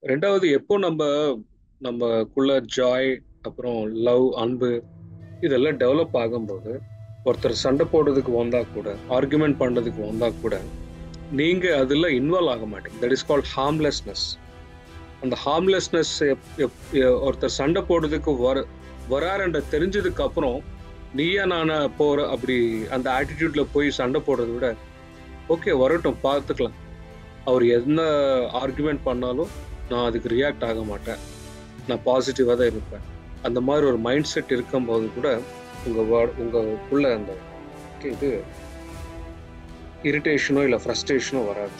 ரெண்டாவது எப்போ நமக்குள்ள ஜாய், அப்புறம் லவ், அன்பு இதெல்லாம் டெவலப் ஆகும்போது ஒருத்தர் சண்டை போடுறதுக்கு வந்தா கூட, ஆர்குமெண்ட் பண்றதுக்கு வந்தா கூட நீங்க அதுல இன்வால்வ் ஆக மாட்டீங்க. That is called harmlessness. அந்த ஹார்ம்லெஸ்னஸ் ஒருத்தர் சண்டை போடுறதுக்கு வராருன்ற தெரிஞ்சதுக்கு அப்புறம் நீயா நானா போற அப்படி அந்த ஆட்டிடியூட்ல போய் சண்டை போடுறதை விட ஓகே வரட்டும் பார்த்துக்கலாம், அவர் என்ன ஆர்குமெண்ட் பண்ணாலும் நான் அதுக்கு ரியாக்ட் ஆக மாட்டேன், நான் பாசிட்டிவாக தான் இருப்பேன். அந்த மாதிரி ஒரு மைண்ட் செட் இருக்கும்போது கூட உங்களுக்குள்ள அந்த இது இரிட்டேஷனோ இல்லை ஃப்ரஸ்ட்ரேஷனோ வராது.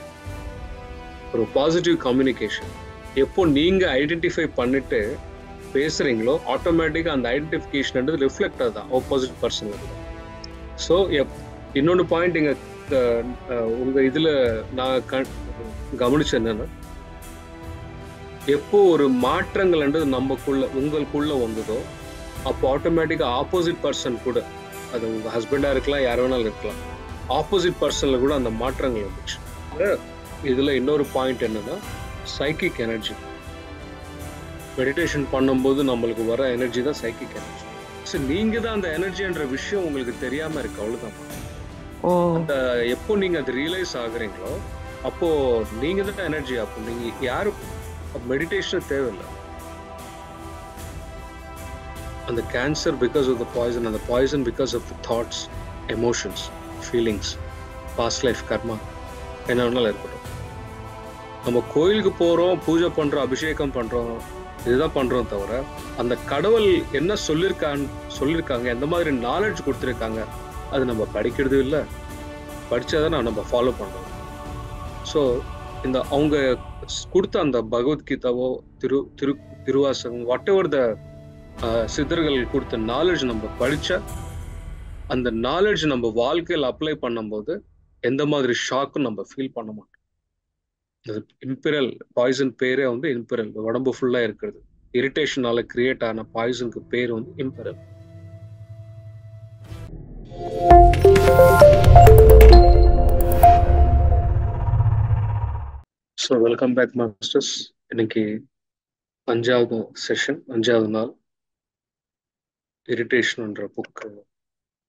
ஒரு பாசிட்டிவ் கம்யூனிகேஷன் எப்போ நீங்க ஐடென்டிஃபை பண்ணிட்டு பேசுறீங்களோ ஆட்டோமேட்டிக்காக அந்த ஐடென்டிஃபிகேஷன் ரிஃப்ளெக்ட் ஆகுதான் ஆப்போசிட் பர்சன். ஸோ இன்னொன்று பாயிண்ட் இங்க உங்க இதுல நான் கவனிச்ச என்னன்னா, எப்போ ஒரு மாற்றங்கள்ன்றது உங்களுக்குள்ள வந்ததோ அப்போ ஆட்டோமேட்டிக்கா ஆப்போசிட் பர்சன் கூட, அது உங்க ஹஸ்பண்டா இருக்கலாம், யார் வேணாலும் இருக்கலாம், ஆப்போசிட் பர்சன்ல கூட அந்த மாற்றங்கள் வந்துச்சு. இதுல இன்னொரு பாயிண்ட் என்னன்னா, சைக்கிக் எனர்ஜி. மெடிடேஷன் பண்ணும்போது நம்மளுக்கு வர எனர்ஜி தான் சைக்கிக் எனர்ஜி. ஸோ நீங்க தான் அந்த எனர்ஜின்ற விஷயம் உங்களுக்கு தெரியாம இருக்கு, அவ்வளவுதான். அந்த எப்போ நீங்க அது ரியலைஸ் ஆகுறீங்களோ அப்போ நீங்க தான் எனர்ஜி. அப்போ நீங்க யாரும் மெடிடேஷன் தேவையில்லை. அந்த cancer because of the poison, அந்த poison because of the thoughts, emotions, feelings, past life karma என்ன வேணாலும் இருக்கட்டும். நம்ம கோயிலுக்கு போறோம், பூஜை பண்றோம், அபிஷேகம் பண்றோம், இதுதான் பண்றோம் தவிர அந்த கடவுள் என்ன சொல்லியிருக்காங்க, எந்த மாதிரி நாலேஜ் கொடுத்துருக்காங்க அது நம்ம படிக்கிறது இல்லை. படிச்சாதான் நம்ம ஃபாலோ பண்றோம். ஸோ இந்த அவங்க கொடுத்த அந்த பகவத்கீதாவோ திருவாசகம் வாட் எவர் த சித்தர்கள் கொடுத்த நாலேஜ் நம்ம படிச்சா அந்த நாலேஜ் நம்ம வாழ்க்கையில் அப்ளை பண்ணும்போது எந்த மாதிரி ஷாக்கும் நம்ம ஃபீல் பண்ண மாட்டோம். இம்பீரியல் பாய்சன் பேரே இம்பீரியல், உடம்பு ஃபுல்லா இருக்கிறது. இரிட்டேஷனால கிரியேட் ஆன பாய்சனுக்கு பேர் imperial. So welcome back masters. இன்னைக்கு 5வது செஷன், 5வது நாள். இரிட்டேஷன்ன்ற புக்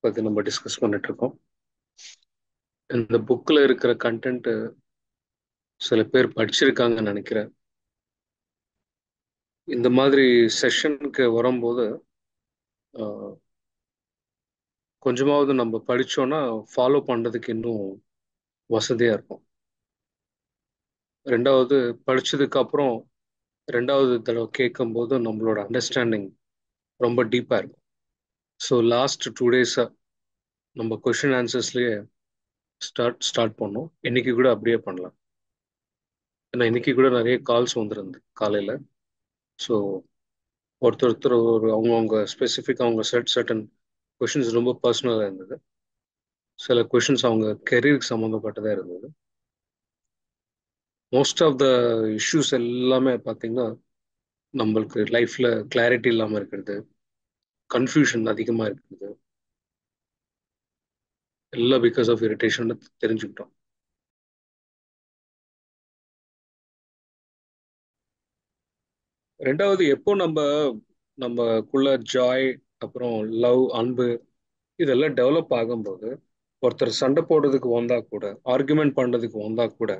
பத்தி நம்ம டிஸ்கஸ் பண்ணிட்டு இருக்கோம். இந்த புக்ல இருக்கிற கண்டென்ட் சில பேர் படிச்சிருக்காங்கன்னு நினைக்கிறேன். இந்த மாதிரி செஷனுக்கு வரும்போது கொஞ்சமாவது நம்ம படிச்சோம்னா ஃபாலோ பண்றதுக்கு இன்னும் வசதியா இருக்கும். ரெண்டாவது, படிச்சதுக்கு அப்புறம் ரெண்டாவது தடவை கேட்கும்போது நம்மளோட அண்டர்ஸ்டாண்டிங் ரொம்ப டீப்பா இருக்கும். ஸோ லாஸ்ட் 2 டேஸா நம்ம கொஷின் ஆன்சர்ஸ்லயே ஸ்டார்ட் பண்ணோம். இன்னைக்கு கூட அப்படியே பண்ணலாம். ஏன்னா இன்னைக்கு கூட நிறைய கால்ஸ் வந்துருந்து காலையில. ஸோ ஒருத்தர் அவங்கவுங்க ஸ்பெசிஃபிக் அவங்க சர்டன் கொஷின்ஸ் ரொம்ப பர்சனலாக இருந்தது. சில கொஷின்ஸ் அவங்க கெரியருக்கு சம்மந்தப்பட்டதாக இருந்தது. மோஸ்ட் ஆஃப் த இஷ்யூஸ் எல்லாமே பார்த்தீங்கன்னா நம்மளுக்கு லைஃப்ல கிளாரிட்டி இல்லாமல் இருக்கிறது, கன்ஃபியூஷன் அதிகமாக இருக்கிறது, எல்லாம் பிகாஸ் ஆஃப் இரிட்டேஷன் தெரிஞ்சுக்கிட்டோம். ரெண்டாவது, எப்போ நமக்குள்ள ஜாய், அப்புறம் லவ், அன்பு இதெல்லாம் டெவலப் ஆகும்போது ஒருத்தர் சண்டை போடுறதுக்கு வந்தா கூட, ஆர்குமெண்ட் பண்றதுக்கு வந்தா கூட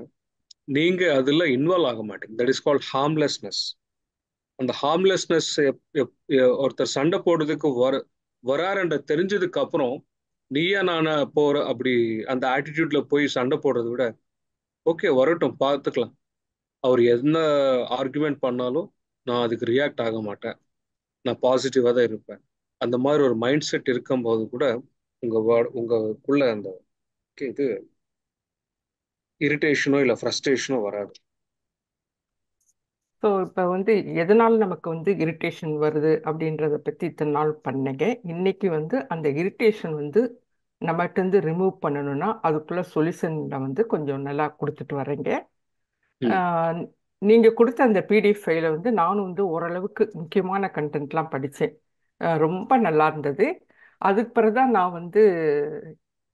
நீங்க அதுல இன்வால்வ் ஆக மாட்டீங்க. That is called harmlessness. அந்த ஹார்ம்லெஸ்னஸ் ஒருத்தர் சண்டை போடுறதுக்கு வராருன்ற தெரிஞ்சதுக்கு அப்புறம் நீயா நானா போற அப்படி அந்த ஆட்டிடியூட்ல போய் சண்டை போடுறதை விட ஓகே வரட்டும் பார்த்துக்கலாம், அவர் என்ன ஆர்குமெண்ட் பண்ணாலும் நான் அதுக்கு ரியாக்ட் ஆக மாட்டேன், நான் பாசிட்டிவாக தான் இருப்பேன். அந்த மாதிரி ஒரு மைண்ட் செட் இருக்கும்போது கூட உங்களுக்குள்ள அந்த இது இரிட்டேஷனோ இல்லை ஃப்ரஸ்ட்ரேஷனோ வராது. ஸோ இப்போ எதனால் நமக்கு இரிட்டேஷன் வருது அப்படின்றத பற்றி இத்தனை நாள் பண்ணீங்க. இன்னைக்கு அந்த இரிட்டேஷன் நம்மகிட்ட ரிமூவ் பண்ணணும்னா அதுக்குள்ள சொல்யூஷனை கொஞ்சம் நல்லா கொடுத்துட்டு வரீங்க. நீங்கள் கொடுத்த அந்த பிடிஎஃப் ஃபைலை நானும் ஓரளவுக்கு முக்கியமான கண்டென்ட்லாம் படித்தேன். ரொம்ப நல்லா இருந்தது. அதுக்கு பிறகு தான் நான்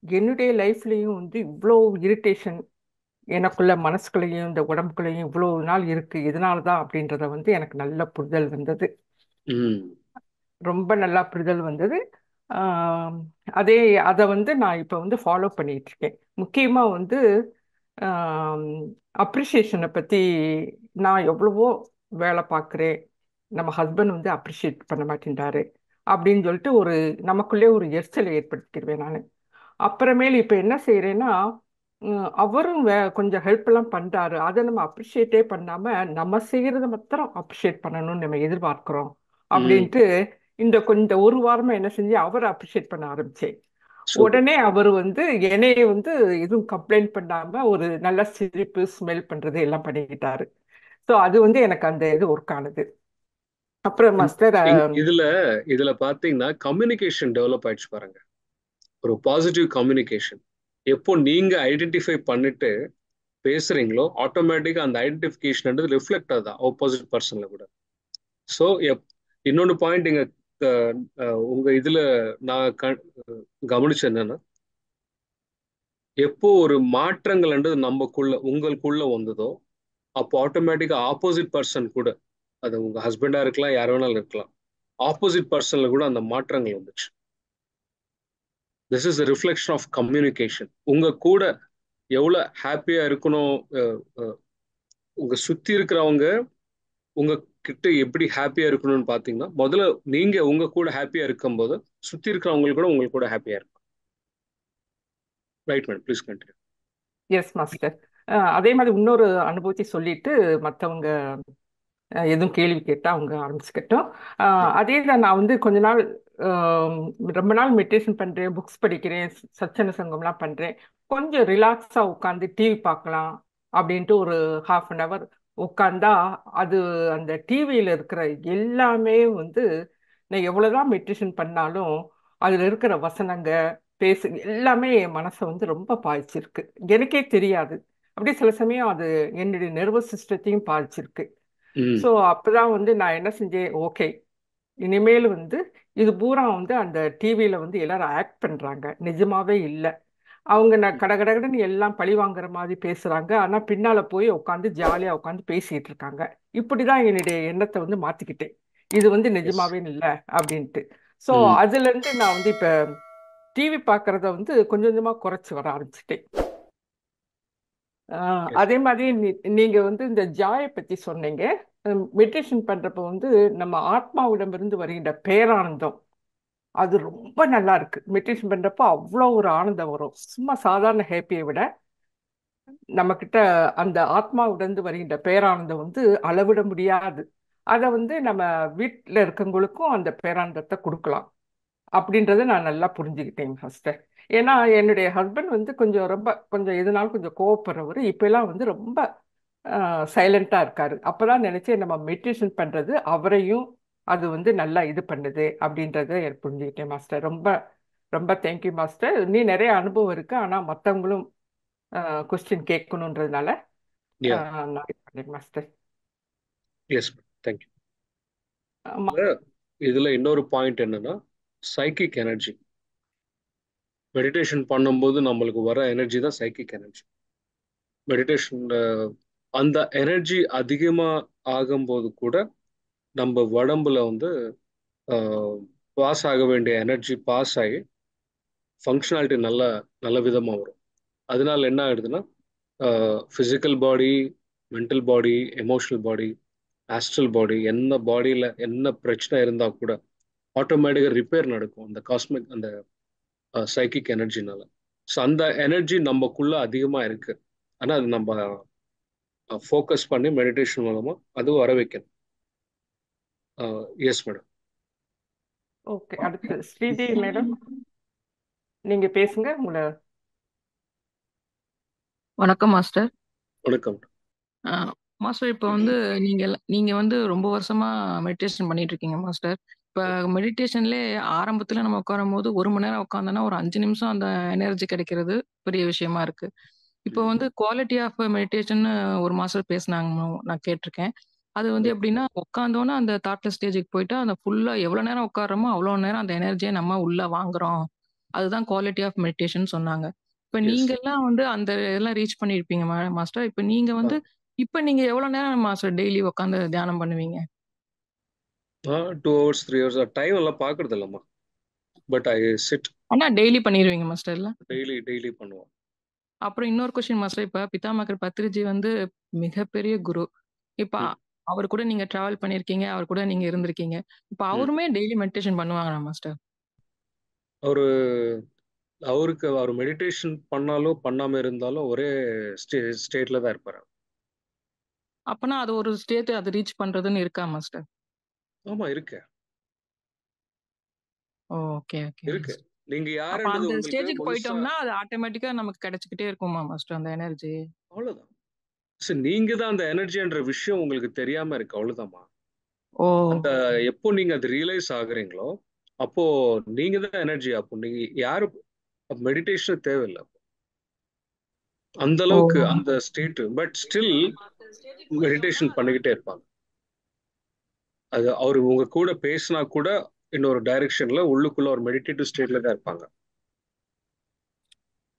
என்னுடைய லைஃப்லேயும் இவ்வளோ இரிட்டேஷன் எனக்குள்ள மனசுக்குள்ளேயும் இந்த உடம்புக்குள்ளேயும் இவ்வளவு நாள் இருக்கு, இதனால தான் அப்படின்றத வந்து எனக்கு நல்ல புரிதல் வந்தது. ம். ரொம்ப நல்லா புரிதல் வந்தது. ஆம், அதே அதை வந்து நான் இப்போ வந்து ஃபாலோ பண்ணிட்டு இருக்கேன். முக்கியமாக வந்து அப்ரிஷியேஷனை பற்றி நான் எவ்வளவோ வேலை பார்க்குறேன், நம்ம ஹஸ்பண்ட் வந்து அப்ரிஷியேட் பண்ண மாட்டேன்றாரு அப்படின்னு சொல்லிட்டு ஒரு நமக்குள்ளே ஒரு எரிச்சலை ஏற்படுத்திக்கிடுவேன் நான். அப்புறமேல் இப்போ என்ன செய்கிறேன்னா, அவரும் கொஞ்சம் ஹெல்ப் எல்லாம் பண்ணுறாரு, அதை நம்ம அப்ரிஷியேட்டே பண்ணாமல் நம்ம செய்கிறத மாத்திரம் அப்ரிஷியேட் பண்ணணும்னு நம்ம எதிர்பார்க்குறோம் ம். அப்படின்ட்டு இந்த ஒரு வாரமா என்ன செஞ்சு அவரை அப்ரிஷியேட் பண்ண ஆரம்பிச்சேன். சூப்பர். உடனே அவர் வந்து என்னைய வந்து எதுவும் கம்ப்ளைண்ட் பண்ணாம ஒரு நல்ல சிரிப்பு ஸ்மெல் பண்றது எல்லாம் பண்ணிக்கிட்டாரு. ஸோ அது வந்து எனக்கு அந்த இது ஒர்க் ஆனது. அப்புறம் மாஸ்டர் இதுல இதுல பாத்தீங்கன்னா கம்யூனிகேஷன் டெவலப் ஆயிடுச்சு பாருங்க. ஒரு பாசிட்டிவ் கம்யூனிகேஷன் எப்போ நீங்க ஐடென்டிஃபை பண்ணிட்டு பேசுறீங்களோ ஆட்டோமேட்டிக்கா அந்த ஐடென்டிஃபிகேஷன் ரிஃப்ளெக்ட் ஆகுது ஆப்போசிட் பர்சன்ல கூட. ஸோ இன்னொன்று பாயிண்ட் இங்க உங்க இதுல நான் கவனிச்சது என்னன்னா, எப்போ ஒரு மாற்றங்கள்ன்றது நமக்குள்ள உங்களுக்குள்ள வந்ததோ அப்போ ஆட்டோமேட்டிக்கா ஆப்போசிட் பர்சன் கூட, அது உங்க ஹஸ்பண்டா இருக்கலாம், யார் வேணாலும் இருக்கலாம், ஆப்போசிட் பர்சன்ல கூட அந்த மாற்றங்கள் வந்துச்சு. This is reflection of communication. உங்க கூட எவ்வளவு ஹாப்பியா இருக்கணும், உங்க சுத்தி இருக்கிறவங்க உங்க கிட்ட எப்படி ஹாப்பியா இருக்கணும்னு பாத்தீங்கன்னா, முதல்ல நீங்க உங்க கூட ஹாப்பியா இருக்கும்போது சுத்தி இருக்கிறவங்க கூட உங்களுக்கு கூட ஹாப்பியா இருக்கும். Right madam, please continue. Yes master. அதே மாதிரி இன்னொரு அனுபவத்தை சொல்லிட்டு மற்றவங்க எதுவும் கேள்வி கேட்டால் அவங்க ஆரம்பிச்சுக்கிட்டோம். அதே தான் நான் வந்து கொஞ்ச நாள் ஆம், ரொம்ப நாள் மெடிடேஷன் பண்ணுறேன், புக்ஸ் படிக்கிறேன், சச்சன சங்கம்லாம் பண்ணுறேன். கொஞ்சம் ரிலாக்ஸாக உட்காந்து டிவி பார்க்கலாம் அப்படின்ட்டு ஒரு ஹாஃப் அன் ஹவர் உட்காந்தா அது அந்த டிவியில் இருக்கிற எல்லாமே வந்து நான் எவ்வளோதான் மெடிடேஷன் பண்ணாலும் அதில் இருக்கிற வசனங்க பேசு எல்லாமே என் மனசை வந்து ரொம்ப பாதிச்சிருக்கு. எனக்கே தெரியாது. அப்படியே சில சமயம் அது என்னுடைய நர்வஸ் சிஸ்டத்தையும் பாதிச்சிருக்கு. ம். ஸோ அப்பதான் வந்து நான் என்ன செஞ்சேன், ஓகே இனிமேல் வந்து இது பூரா வந்து அந்த டிவியில் வந்து எல்லாரும் ஆக்ட் பண்ணுறாங்க, நிஜமாவே இல்லை. அவங்க நான் கடகடன்னு எல்லாம் பழி வாங்குற மாதிரி பேசுகிறாங்க, ஆனால் பின்னால் போய் உட்காந்து ஜாலியாக உட்காந்து பேசிகிட்டு இருக்காங்க. இப்படி தான் என்னுடைய எண்ணத்தை வந்து மாற்றிக்கிட்டேன். இது வந்து எஸ். நிஜமாவே இல்லை அப்படின்ட்டு. ஸோ ம். அதுலேருந்து நான் வந்து இப்போ டிவி பார்க்குறத வந்து கொஞ்சம் கொஞ்சமாக குறைச்சி வர ஆரம்பிச்சிட்டேன். எஸ். அதே மாதிரி நீங்க வந்து இந்த ஜாயை பத்தி சொன்னீங்க. மெடிடேஷன் பண்றப்ப வந்து நம்ம ஆத்மாவிடமிருந்து வருகின்ற பேரானந்தம் அது ரொம்ப நல்லா இருக்கு. மெடிடேஷன் பண்றப்ப அவ்வளோ ஒரு ஆனந்தம் வரும். சும்மா சாதாரண ஹேப்பியை விட நம்ம கிட்ட அந்த ஆத்மாவிடந்து வருகின்ற பேரானந்தம் வந்து அளவிட முடியாது. அதை வந்து நம்ம வீட்டில் இருக்கவங்களுக்கும் அந்த பேரானந்தத்தை கொடுக்கலாம் அப்படின்றத நான் நல்லா புரிஞ்சுக்கிட்டேன் ஃபர்ஸ்ட். ஏன்னா என்னுடைய ஹஸ்பண்ட் வந்து கொஞ்சம் எதுனாலும் கொஞ்சம் கோவப்படுறவர். இப்பெல்லாம் வந்து ரொம்ப சைலண்டா இருக்காரு. அப்பதான் நினைச்சேன் நம்ம மெடிடேஷன் பண்றது அவரையும் அது வந்து நல்லா இது பண்ணுது அப்படின்றத எனக்கு புரிஞ்சுக்கிட்டேன் மாஸ்டர். ரொம்ப ரொம்ப தேங்க்யூ மாஸ்டர். நீ நிறைய அனுபவம் இருக்கு, ஆனா மற்றவங்களும் கொஸ்டின் கேட்கணுன்றதுனால யா. நான் இது பண்ணேன் மாஸ்டர். Yes madam, thank you. ஆமா. இதுல இன்னொரு பாயிண்ட் என்னன்னா, சைக்கிக் எனர்ஜி. மெடிடேஷன் பண்ணும்போது நம்மளுக்கு வர எனர்ஜி தான் சைக்கிக் எனர்ஜி. மெடிடேஷன் அந்த எனர்ஜி அதிகமா ஆகும்போது கூட நம்ம உடம்புல வந்து பாஸ் ஆக வேண்டிய எனர்ஜி பாஸ் ஆகி ஃபங்க்ஷனாலிட்டி நல்ல நல்ல விதமாக வரும். அதனால என்ன ஆயிடுதுன்னா, physical body, mental body, emotional body, astral body, என்ன பாடியில் என்ன பிரச்சனை இருந்தால் கூட ஆட்டோமேட்டிக்காக ரிப்பேர் நடக்கும் அந்த காஸ்மிக் அந்த சைக்கிக் எனர்ஜினால. ஸோ அந்த எனர்ஜி நமக்குள்ள அதிகமாக இருக்கு. ஆனால் அது நம்ம ஃபோக்கஸ் பண்ணி மெடிடேஷன் மூலமாக அது வர வைக்கணும். Yes madam. ஓகே, அடுத்து ஸ்ரீதேவி மேடம், நீங்க பேசுங்க. உங்களை வணக்கம் மாஸ்டர். வணக்கம். அஹ் மாஸ்டர், இப்போ வந்து நீங்க வந்து ரொம்ப வருஷமா மெடிடேஷன் பண்ணிட்டு இருக்கீங்க மாஸ்டர். இப்போ மெடிடேஷன்லேயே ஆரம்பத்துல நம்ம உட்காரும் போது 1 மணி நேரம் உட்காந்தோன்னா ஒரு 5 நிமிஷம் அந்த எனர்ஜி கிடைக்கிறது பெரிய விஷயமா இருக்கு. இப்போ வந்து குவாலிட்டி ஆஃப் மெடிடேஷன் ஒரு மாஸ்டர் பேசினாங்க, நான் கேட்டிருக்கேன். அது வந்து எப்படின்னா, உட்காந்தோன்னா அந்த தாட்லெஸ் ஸ்டேஜுக்கு போயிட்டா அந்த ஃபுல்லா எவ்வளவு நேரம் உட்கார்றோமோ அவ்வளோ நேரம் அந்த எனர்ஜியை நம்ம உள்ள வாங்குறோம். அதுதான் குவாலிட்டி ஆஃப் மெடிடேஷன் சொன்னாங்க. இப்ப எஸ். நீங்க எல்லாம் வந்து அந்த இதெல்லாம் ரீச் பண்ணியிருப்பீங்க மாஸ்டர். இப்ப நீங்க வந்து இப்ப நீங்க எவ்வளவு நேரம் மாஸ்டர் டெய்லி உட்காந்து தியானம் பண்ணுவீங்க? 2 hours 3 hours டைம் எல்லாம் பார்க்கறது இல்லம்மா. பட் ஐ சிட் ஆனா டெய்லி பண்ணிருவீங்க மாஸ்டர் இல்ல? டெய்லி பண்ணுவோம். அப்புறம் இன்னொரு கொஸ்டின் மாஸ்டர். இப்ப பிதாமகர் பத்ரிஜி வந்து மிகப்பெரிய குரு. இப்ப ம். அவர் கூட நீங்க டிராவல் பண்ணிருக்கீங்க. அவர் கூட நீங்க இருந்திருக்கீங்க. இப்ப ம். அவருமே டெய்லி மெடிடேஷன் பண்ணுவாங்களா மாஸ்டர்? அவருக்கு அவர் மெடிடேஷன் பண்ணாலும் பண்ணாம இருந்தாலும் ஒரே ஸ்டேட்ல தான் இருப்பாரு. அப்பனா அது ஒரு ஸ்டேட் அது ரீச் பண்றதுன்னு இருக்கா மாஸ்டர்? ஆமா இருக்கு ஓகே, ஓகே இருக்கு. மாஸ்டர். நீங்க அப்ப யாருன்றது அந்த உங்களுக்கு ஸ்டேஜ்க்கு முழுசா போயிட்டோம்னா, அது ஆட்டோமேட்டிக்கா நமக்கு கிடைச்சுக்கிட்டே இருக்குமா மாஸ்டர் அந்த எனர்ஜி? அவ்வளவுதான். சரி, நீங்க தான் அந்த எனர்ஜின்ற விஷயம் உங்களுக்கு தெரியாம இருக்கு, அவ்வளவுதாம்மா. ஓ! அந்த எப்போ நீங்க அது ரியலைஸ் ஆகுறீங்களோ அப்போ நீங்க தான் எனர்ஜி. அப்போ நீங்க யாரு மெடிடேஷன் தேவையில்லை அந்த ஓ! அளவுக்கு அந்த ஸ்டேட். பட் ஸ்டில் மெடிடேஷன் பண்ணிக்கிட்டே இருப்பாங்க. அது அவர் உங்க கூட பேசினா கூட இன்னொரு டைரக்ஷன்ல உள்ளுக்குள்ள ஒரு மெடிடேட்டிவ் ஸ்டேட்ல தான் இருப்பாங்க.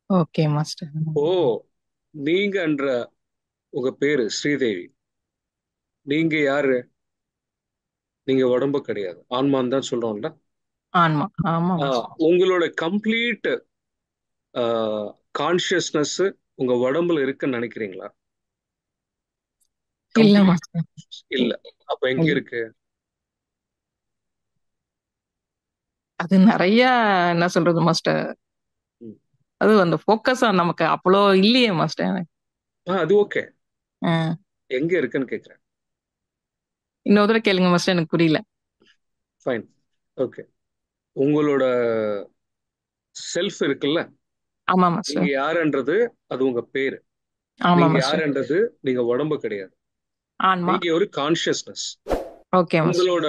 Okay master. ஓ, நீங்கன்ற உங்க பேரு ஸ்ரீதேவி. நீங்க யாரு? நீங்க உடம்பு கிடையாது, ஆன்மான்னு தான் சொல்றோம்ல. ஆமா, ஆமா மாஸ்டர். உங்களோட கம்ப்ளீட் கான்சியஸ்னஸ் உங்க உடம்புல இருக்குன்னு நினைக்கிறீங்களா? இல்ல கம்ப்ளீட் மாஸ்டர். இல்ல. அப்ப எங்க இல்ல. இருக்கு? அது நெறைய என்ன சொல்றது மாஸ்டர்? ம். அது அந்த ஃபோக்கஸா நமக்கு அவ்வளோ இல்லையே மாஸ்டர் எனக்கு. அது ஓகே. ஆ. எங்க இருக்குன்னு கேக்குறேன். இன்னொரு தடவ கேளுங்க மாஸ்டர் எனக்கு புரியல. Fine, okay. உங்களோட செல்ஃப் இருக்குல்ல, ஆமா நீங்க மாஸ்டர். யாருன்றது அது உங்க பேரு. ஆமா நீங்க மாஸ்டர். யாருன்றது நீங்க உடம்பு கிடையாது. ஆன்மா. நீங்க ஒரு கான்சியஸ்னஸ். Okay master. உங்களோட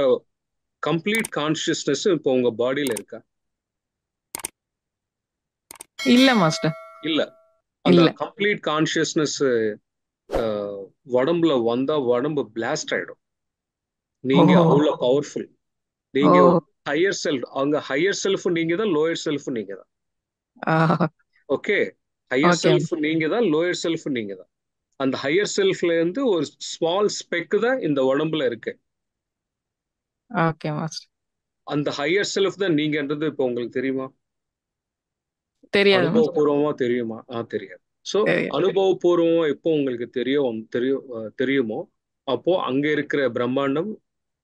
கம்ப்ளீட் கான்சியஸ்னஸ் இப்போ உங்க பாடியில இருக்கா? இல்ல மாஸ்டர். இல்ல. அந்த இல்ல. கம்ப்ளீட் கான்சியஸ்னஸ் உடம்புல வந்தா உடம்பு பிளாஸ்ட் ஆயிடும். நீங்க ஓஹோ! அவ்வளவு பவர்ஃபுல். ஓ! நீங்க ஹையர் செல்ஃப். அவங்க ஹையர் செல்ஃப் நீங்க தான், லோயர் செல்ஃப் நீங்க தான். Ah. Okay, higher okay. Self நீங்க தான், லோயர் செல்ஃப் நீங்க தான். அந்த ஹையர் செல்ஃப்ல இருந்து ஒரு ஸ்மால் ஸ்பெக் தான் இந்த உடம்புல இருக்கு. Okay master. அந்த ஹையர் செல்ஃப் தான் நீங்கன்றது இப்போ உங்களுக்கு தெரியுமா? தெரியாது மாஸ்டர். அனுபவபூர்வமா தெரியுமா? தெரியாது. ஸோ தெரியாது. அனுபவபூர்வமா எப்போ உங்களுக்கு தெரியுமோ அப்போ அங்க இருக்கிற பிரம்மாண்டம்,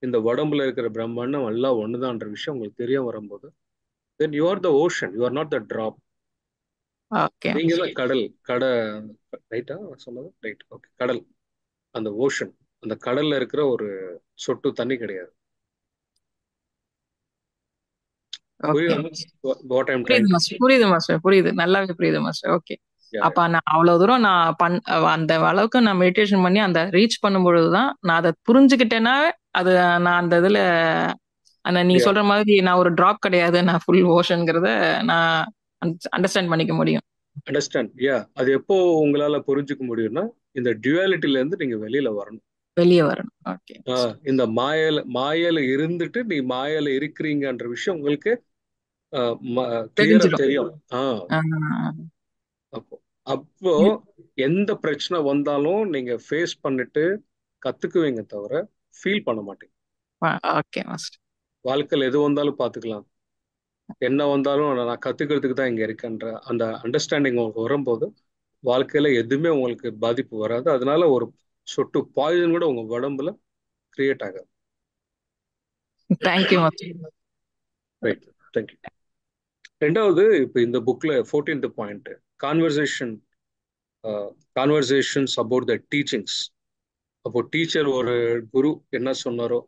இந்த உடம்புல இருக்கிற பிரம்மாண்டம் எல்லாம் ஒண்ணுதான்ற விஷயம் உங்களுக்கு தெரிய வரும்போது, then you are the ocean, you are not the drop. Okay நீங்க மாஸ்டர். தான் கடல். ரைட்டா சொன்னது? Right, okay. கடல், அந்த ஓஷன், அந்த கடல்ல இருக்கிற ஒரு சொட்டு தண்ணி கிடையாது. ஓகே புரியுதா? மாஸ்டர். வாட் ஐ எம் புரியுது ட்ரைங் டு மாஸ்டர். புரியுது மாஸ்டர். புரியுது. நல்லாவே புரியுது மாஸ்டர். ஓகே. யா அப்ப நான் அவ்வளவு தூரம் நான் அந்த அளவுக்கு நான் மெடிடேஷன் பண்ணி அந்த ரீச் பண்ணும்பொழுது தான் நான் அத புரிஞ்சுக்கிட்டேன்னா, அது நான் அந்த இதுல அந்த நீங்க யா சொல்ற மாதிரி நான் ஒரு டிராப் கிடையாது. நான் ஃபுல் ஓஷன்ங்கிறத நான் அண்டர்ஸ்டாண்ட் பண்ணிக்க முடியும். அண்டர்ஸ்டாண்ட். அது எப்போ உங்களால புரிஞ்சுக்க முடியும்னா, இந்த டியூவாலிட்டில இருந்து நீங்க வெளியில வரணும். வெளிய வரணும். ஓகே. இந்த மாயையில இருந்துட்டு நீ மாயையில இருக்கிறீங்கன்ற விஷயம் உங்களுக்கு கிளியரா தெரிஞ்சிரும். தெரியும். ஆ. அப்போ அப்போ எந்த பிரச்சனை வந்தாலும் நீங்க ஃபேஸ் பண்ணிட்டு கத்துக்குவீங்க தவிர ஃபீல் பண்ண மாட்டீங்க. Okay master. வாழ்க்கையில் எது வந்தாலும் பார்த்துக்கலாம், என்ன வந்தாலும் நான் கத்துக்கிறதுக்கு தான் இங்க இருக்கேன்ற அந்த அண்டர்ஸ்டாண்டிங் உங்களுக்கு வரும்போது வாழ்க்கையில எதுவுமே உங்களுக்கு பாதிப்பு வராது. அதனால ஒரு சொட்டு பாய்சன் கூட உங்க உடம்புல கிரியேட் ஆகாது. Thank you master. Right, thank you. ரெண்டாவது, இப்போ இந்த புக்ல 14th point, conversation conversations about the teachings. அப்போ டீச்சர், ஒரு குரு என்ன சொன்னாரோ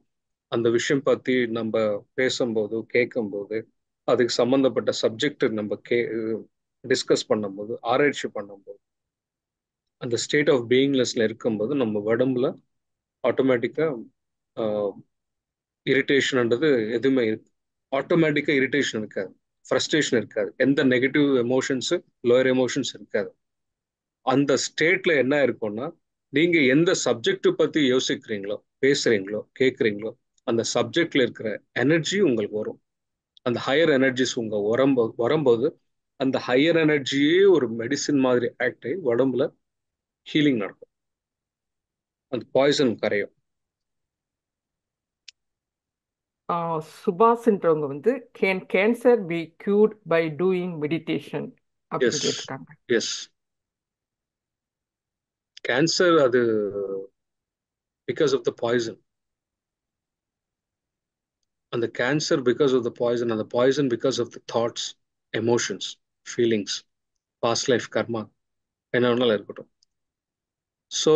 அந்த விஷயம் பத்தி நம்ம பேசும்போது கேட்கும்போது, அதுக்கு சம்பந்தப்பட்ட சப்ஜெக்ட் நம்ம டிஸ்கஸ் பண்ணும்போது, ஆராய்ச்சி பண்ணும்போது, அந்த ஸ்டேட் ஆஃப் பீயிங்லெஸ்ல இருக்கும்போது நம்ம உடம்புல ஆட்டோமேட்டிக்கா இரிட்டேஷன்ன்றது எதுவுமே ஆட்டோமேட்டிக்கா இரிட்டேஷன் இருக்காது, ஃப்ரஸ்ட்ரேஷன் இருக்காது, எந்த நெகட்டிவ் எமோஷன்ஸ், லோயர் எமோஷன்ஸ் இருக்காது. அந்த ஸ்டேட்ல என்ன இருக்கும்னா, நீங்க எந்த சப்ஜெக்ட் பத்தி யோசிக்கிறீங்களோ, பேசுறீங்களோ, கேட்குறீங்களோ, அந்த சப்ஜெக்ட்ல இருக்கிற எனர்ஜி உங்களுக்கு வரும். அந்த ஹையர் எனர்ஜிஸ் உங்க வரும்போது அந்த ஹையர் எனர்ஜியே ஒரு மெடிசின் மாதிரி ஆக்ட் ஆகி உடம்புல ஹீலிங் நடக்கும். அந்த பாய்சன் கரையும். சுபாஷ்ன்றவங்க வந்து cancer be cured by doing meditation அப்படின்னு எஸ் கேட்டிருக்காங்க. எஸ் கேன்சர் அது பிகாஸ் ஆஃப் த பாய்சன். அந்த cancer because of the poison, அந்த poison because of the thoughts, emotions, feelings, past life karma என்ன வேணாலும் இருக்கட்டும். ஸோ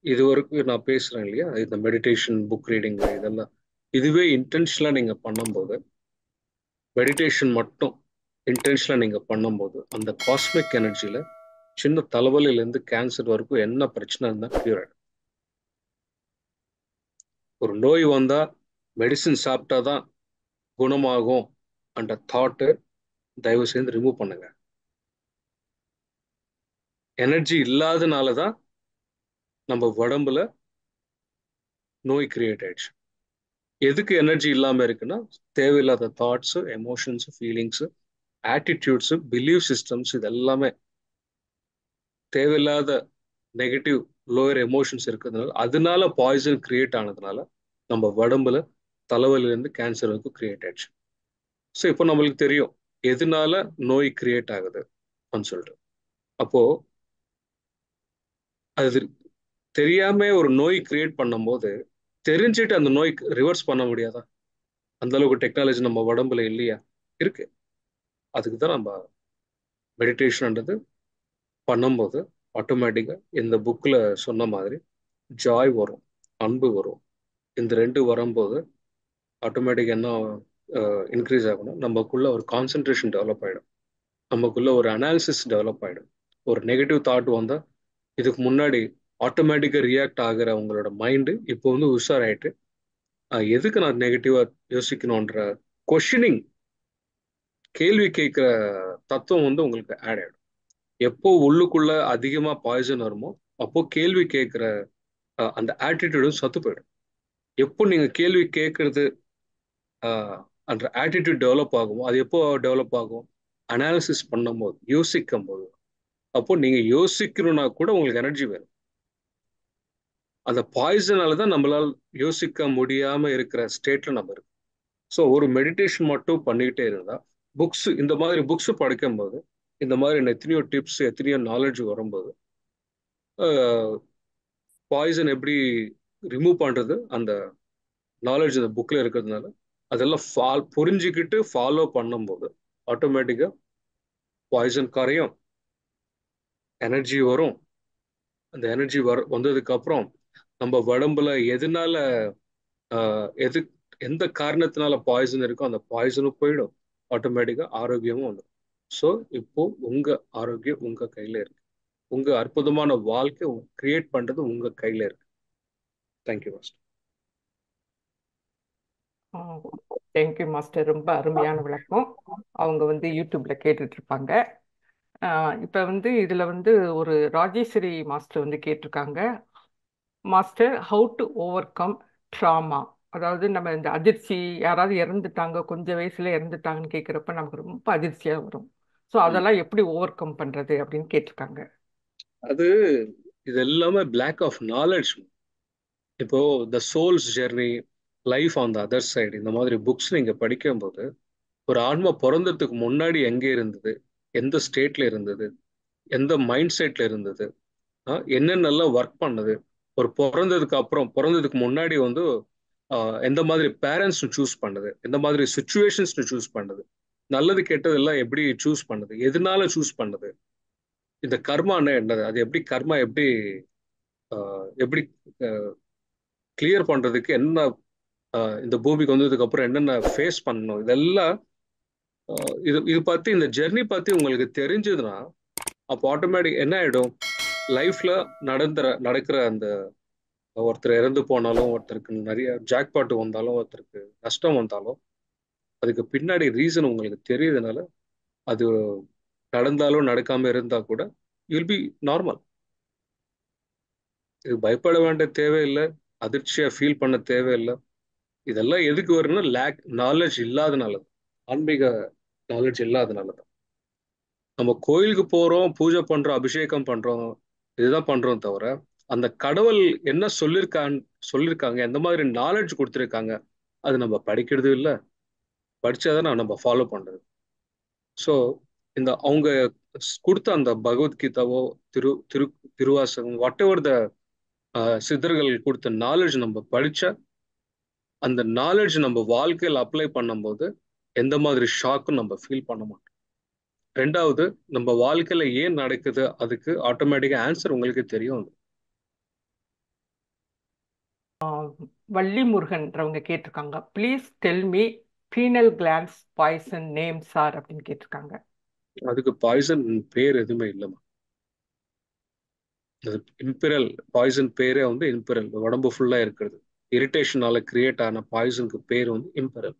இது வரைக்கும் நான் பேசுறேன் இல்லையா, இந்த மெடிடேஷன், புக் ரீடிங், இதெல்லாம் இதுவே இன்டென்ஷனலாக நீங்கள் பண்ணும்போது, மெடிடேஷன் மட்டும் இன்டென்ஷனலாக நீங்கள் பண்ணும்போது அந்த காஸ்மிக் எனர்ஜியில் சின்ன தலைவலியிலேருந்து கேன்சர் வரைக்கும் என்ன பிரச்சனை இருந்தால் கியூர் ஆகிடும். ஒரு நோய் வந்தால் மெடிசின் சாப்பிட்டா தான் குணமாகும் அந்த தாட்டு தயவு செய்து ரிமூவ் பண்ணுங்க. எனர்ஜி இல்லாதனால தான் நம்ம உடம்புல நோய் கிரியேட் ஆயிடுச்சு. எதுக்கு எனர்ஜி இல்லாமல் இருக்குன்னா, தேவையில்லாத thoughts, emotions, feelings, attitudes, believe systems, இது எல்லாமே தேவையில்லாத நெகட்டிவ் லோயர் எமோஷன்ஸ் இருக்கிறதுனால, அதனால பாய்சன் கிரியேட் ஆனதுனால நம்ம உடம்புல தலைவலியிலேருந்து கேன்சர் வரைக்கும் கிரியேட் ஆயிடுச்சு. ஸோ இப்போ நம்மளுக்கு தெரியும் எதனால நோய் கிரியேட் ஆகுது அப்படின்னு சொல்லிட்டு. அப்போ அது தெரியாம ஒரு நோய் கிரியேட் பண்ணும்போது தெரிஞ்சுட்டு அந்த நோய் ரிவர்ஸ் பண்ண முடியாதா? அந்த அளவுக்கு டெக்னாலஜி நம்ம உடம்புல இல்லையா? இருக்கு. அதுக்கு தான் நம்ம மெடிடேஷன்ன்றது பண்ணும்போது ஆட்டோமேட்டிக்காக இந்த புக்கில் சொன்ன மாதிரி ஜாய் வரும், அன்பு வரும். இந்த ரெண்டு வரும்போது ஆட்டோமேட்டிக் என்ன இன்க்ரீஸ் ஆகணும், நமக்குள்ள ஒரு கான்சென்ட்ரேஷன் டெவலப் ஆகிடும், நமக்குள்ள ஒரு அனாலிசிஸ் டெவலப் ஆகிடும். ஒரு நெகட்டிவ் தாட் வந்தால் இதுக்கு முன்னாடி ஆட்டோமேட்டிக்காக ரியாக்ட் ஆகிற உங்களோட மைண்டு இப்போ வந்து உஷாராயிட்டு எதுக்கு நான் நெகட்டிவாக யோசிக்கணுன்ற கொஷினிங், கேள்வி கேட்குற தத்துவம் வந்து உங்களுக்கு ஆட் ஆகிடும். எப்போ உள்ளுக்குள்ள அதிகமாக பாய்சன் வருமோ அப்போ கேள்வி கேட்குற அந்த ஆட்டிடியூடும் சத்து போயிடும். எப்போ நீங்கள் கேள்வி கேட்கறது அந்த ஆட்டிடியூட் டெவலப் ஆகுமோ, அது எப்போ டெவலப் ஆகும்? அனாலிசிஸ் பண்ணும்போது, யோசிக்கும் போது. அப்போ நீங்கள் யோசிக்கணும்னா கூட உங்களுக்கு எனர்ஜி வேணும். அந்த பாய்சனால தான் நம்மளால் யோசிக்க முடியாமல் இருக்கிற ஸ்டேட்டில் நம்ம இருக்கோம். ஸோ ஒரு மெடிடேஷன் மட்டும் பண்ணிக்கிட்டே இருந்தால், புக்ஸ், இந்த மாதிரி புக்ஸ் படிக்கும்போது இந்த மாதிரி எத்தனையோ டிப்ஸ், எத்தனையோ நாலேஜ் வரும்போது பாய்சன் எப்படி ரிமூவ் பண்ணுறது, அந்த நாலேஜ் அந்த புக்கில் இருக்கிறதுனால அதெல்லாம் புரிஞ்சுக்கிட்டு ஃபாலோ பண்ணும்போது ஆட்டோமேட்டிக்காக பாய்சன் கரையும், எனர்ஜி வரும். அந்த எனர்ஜி வந்ததுக்கு அப்புறம் நம்ம உடம்புல எதனால எது எந்த காரணத்தினால பாய்சன் இருக்கோ அந்த பாய்சனும் போயிடும், ஆட்டோமேட்டிக்காக ஆரோக்கியமும் வந்துடும். ஸோ இப்போ உங்க ஆரோக்கியம் உங்க கையில இருக்கு. உங்க அற்புதமான வாழ்க்கை கிரியேட் பண்றது உங்க கையில இருக்கு. Thank you master. தேங்க்யூ மாஸ்டர், ரொம்ப அருமையான விளக்கம். அவங்க வந்து யூடியூப்ல கேட்டுட்டு இருப்பாங்க. இப்போ வந்து இதுல வந்து ஒரு ராஜேஸ்வரி மாஸ்டர் வந்து கேட்டிருக்காங்க, master how to over come drama. அதாவது நம்ம இந்த அதிர்ச்சி, யாராவது இறந்துட்டாங்க, கொஞ்சம் வயசுல இறந்துட்டாங்கன்னு கேட்குறப்ப நமக்கு ரொம்ப அதிர்ச்சியா வரும். ஸோ அதெல்லாம் எப்படி ஓவர் கம் பண்றது அப்படின்னு கேட்டிருக்காங்க. அது இது எல்லாமே பிளாக் ஆஃப் நாலேஜ். இப்போ the soul's journey, life on the other side, இந்த மாதிரி புக்ஸ் நீங்க படிக்கும்போது ஒரு ஆன்மா பிறந்ததுக்கு முன்னாடி எங்கே இருந்தது, எந்த ஸ்டேட்ல இருந்தது, எந்த மைண்ட் செட்ல இருந்தது, என்னென்னலாம் ஒர்க் பண்ணது, ஒரு பிறந்ததுக்கு முன்னாடி வந்து எந்த மாதிரி பேரண்ட்ஸ் சூஸ் பண்ணது, எந்த மாதிரி சுச்சுவேஷன்ஸ் சூஸ் பண்ணது, நல்லது கெட்டதெல்லாம் எப்படி சூஸ் பண்ணது, எதனால சூஸ் பண்ணது, இந்த கர்மான்னு என்னது, அது எப்படி கர்மா எப்படி எப்படி கிளியர் பண்றதுக்கு என்ன, இந்த பூமிக்கு வந்ததுக்கு அப்புறம் என்னென்ன ஃபேஸ் பண்ணணும், இதெல்லாம் இது பத்தி, இந்த ஜெர்னி பத்தி உங்களுக்கு தெரிஞ்சதுன்னா அப்போ ஆட்டோமேட்டிக் என்ன ஆயிடும், லைஃப்ல நடக்கிற அந்த ஒருத்தர் இறந்து போனாலும், ஒருத்தருக்கு நிறைய ஜாக்பாட் வந்தாலும், ஒருத்தருக்கு நஷ்டம் வந்தாலும் அதுக்கு பின்னாடி ரீசன் உங்களுக்கு தெரியுதுனால அது நடந்தாலும் நடக்காம இருந்தா கூட வில் பி நார்மல். இது பயப்பட வேண்டிய தேவையில்லை, அதிர்ச்சியா ஃபீல் பண்ண தேவையில்லை. இதெல்லாம் எதுக்கு வரும்னா லேக் நாலேஜ் இல்லாதனால. ஆன்மீக நாலேஜ் இல்லாதனால தான். நம்ம கோயிலுக்கு போறோம், பூஜை பண்றோம், அபிஷேகம் பண்றோம், இதுதான் பண்றோம் தவிர அந்த கடவுள் என்ன சொல்லியிருக்காங்க, எந்த மாதிரி நாலேஜ் கொடுத்துருக்காங்க, அது நம்ம படிக்கிறது இல்லை. படிச்சாதான் நம்ம ஃபாலோ பண்றது. ஸோ இந்த அவங்க கொடுத்த அந்த பகவத்கீதாவோ திரு திரு திருவாசகம் வாட் எவர் த சித்தர்கள் கொடுத்த நாலேஜ் நம்ம படிச்சா அந்த நாலேஜ் நம்ம வாழ்க்கையில் அப்ளை பண்ணும்போது எந்த மாதிரி ஷாக்கும் நம்ம ஃபீல் பண்ண மாட்டோம். ரெண்டாவது, நம்ம வாழ்க்கையில ஏன் நடக்குது அதுக்கு ஆட்டோமேட்டிக்கா ஆன்சர் உங்களுக்கு தெரியும். வள்ளி முருகன்றவங்க கேட்டிருக்காங்க, please tell me final glance poison name sir அப்படின்னு கேட்டிருக்காங்க. அதுக்கு பாய்சன் பேர் எதுவுமே இல்லைம்மா. அது இம்பிரல் பாய்சன் பேரே வந்து இம்பிரல், உடம்பு ஃபுல்லா இருக்கிறது. இரிட்டேஷனால கிரியேட் ஆன பாய்சனுக்கு பேர் வந்து இம்பிரல்.